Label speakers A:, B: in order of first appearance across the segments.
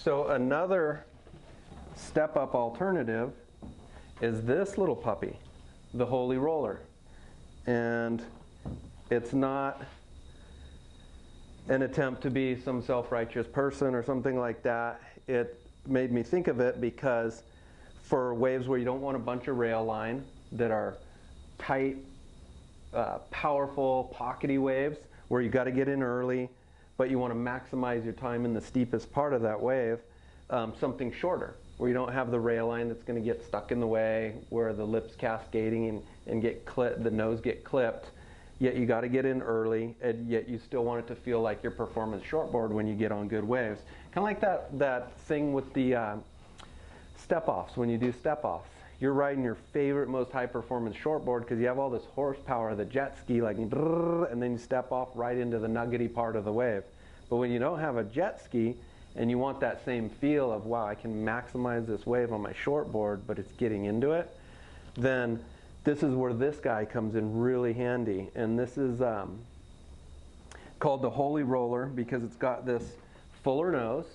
A: So another step-up alternative is this little puppy, the Holy Roller. And it's not an attempt to be some self-righteous person or something like that. It made me think of it because for waves where you don't want a bunch of rail line that are tight, powerful, pockety waves where you got to get in early, but you want to maximize your time in the steepest part of that wave, something shorter where you don't have the rail line that's going to get stuck in the way, where the lips cascading and get the nose get clipped, yet you got to get in early, and yet you still want it to feel like your performance shortboard when you get on good waves. Kind of like that thing with the step-offs. When you do step-offs, you're riding your favorite, most high-performance shortboard because you have all this horsepower of the jet ski, like, and then you step off right into the nuggety part of the wave. But when you don't have a jet ski and you want that same feel of, wow, I can maximize this wave on my shortboard, but it's getting into it, then this is where this guy comes in really handy. And this is called the Holy Roller because it's got this fuller nose,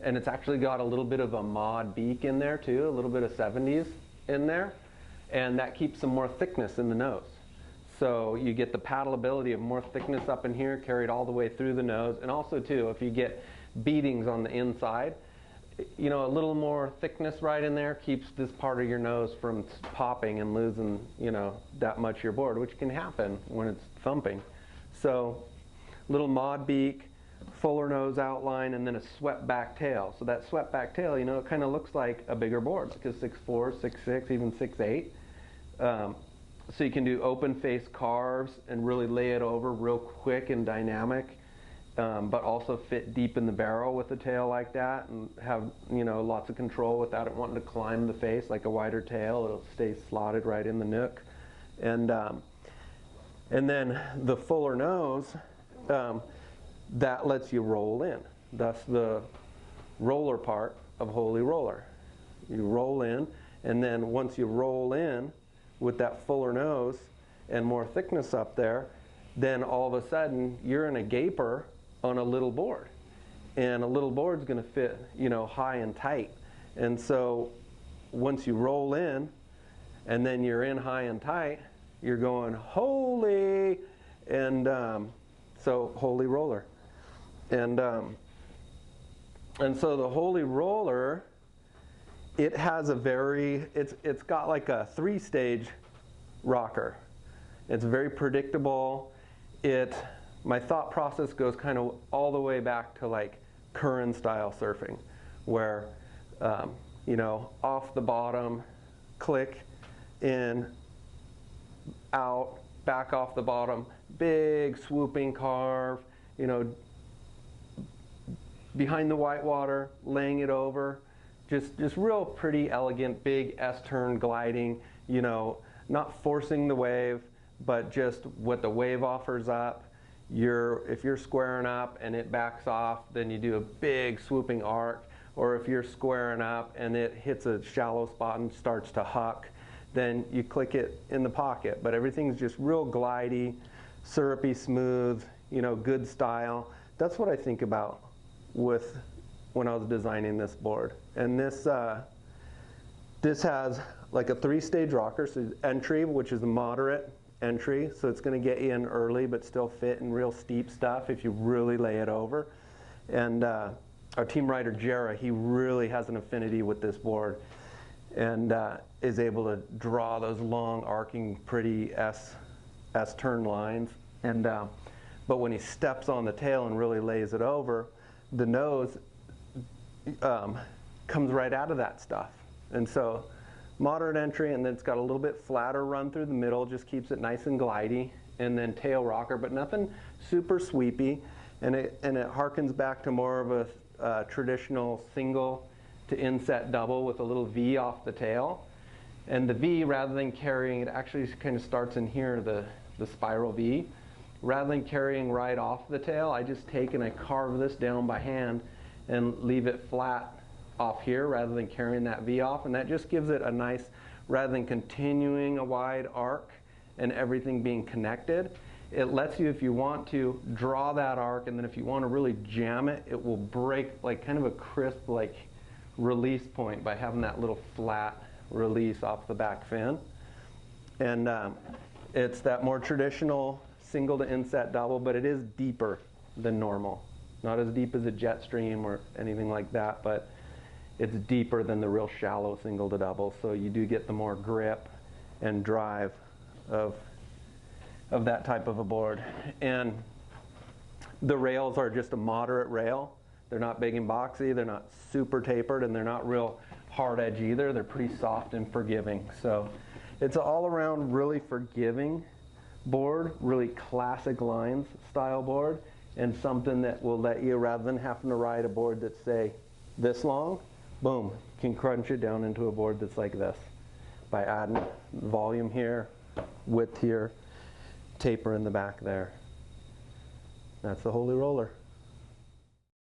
A: and it's actually got a little bit of a mod beak in there too, a little bit of 70s in there, and that keeps some more thickness in the nose. So you get the paddleability of more thickness up in here carried all the way through the nose. And also too, if you get beatings on the inside, you know, a little more thickness right in there keeps this part of your nose from popping and losing, you know, that much of your board, which can happen when it's thumping. So little mod beak, fuller nose outline, and then a swept back tail. So that swept back tail, you know, it kind of looks like a bigger board, like a 6'4", 6'6", even 6'8". So you can do open face carves and really lay it over real quick and dynamic, but also fit deep in the barrel with the tail like that and have, you know, lots of control without it wanting to climb the face like a wider tail. It'll stay slotted right in the nook. And then the fuller nose, that lets you roll in. That's the roller part of Holy Roller. You roll in, and then once you roll in with that fuller nose and more thickness up there, then all of a sudden you're in a gaper on a little board. And a little board's going to fit, you know, high and tight. And so once you roll in and then you're in high and tight, you're going holy, and so Holy Roller. And so the Holy Roller, it has a it's got like a 3-stage rocker. It's very predictable. My thought process goes kind of all the way back to like Curran style surfing, where you know, off the bottom, click, in, out, back off the bottom, big swooping carve, you know, behind the whitewater, laying it over, just real pretty, elegant, big S-turn gliding, you know, not forcing the wave, but just what the wave offers up. If you're squaring up and it backs off, then you do a big swooping arc. Or if you're squaring up and it hits a shallow spot and starts to huck, then you click it in the pocket. But everything's just real glidey, syrupy smooth, you know, good style. That's what I think about when I was designing this board. And this has like a 3-stage rocker, so entry, which is a moderate entry, so it's going to get you in early but still fit in real steep stuff if you really lay it over. And our team rider Jera, he really has an affinity with this board and is able to draw those long arcing pretty S-turn lines. And but when he steps on the tail and really lays it over, the nose comes right out of that stuff. And so moderate entry, and then it's got a little bit flatter run through the middle, just keeps it nice and glidey, and then tail rocker, but nothing super sweepy, and it harkens back to more of a traditional single to inset double with a little V off the tail. And the V, rather than carrying, it actually kind of starts in here, the spiral V. Rather than carrying right off the tail, I just take and I carve this down by hand and leave it flat off here rather than carrying that V off, and that just gives it a nice, rather than continuing a wide arc and everything being connected, it lets you, if you want to, draw that arc, and then if you want to really jam it, it will break like kind of a crisp like release point by having that little flat release off the back fin. And it's that more traditional single to inset double, but it is deeper than normal. Not as deep as a jet stream or anything like that, but it's deeper than the real shallow single to double. So you do get the more grip and drive of that type of a board. And the rails are just a moderate rail. They're not big and boxy, they're not super tapered, and they're not real hard edge either. They're pretty soft and forgiving. So it's an all around really forgiving board, really classic lines style board, and something that will let you, rather than having to ride a board that's say this long, boom, can crunch it down into a board that's like this by adding volume here, width here, taper in the back there. That's the Holy Roller.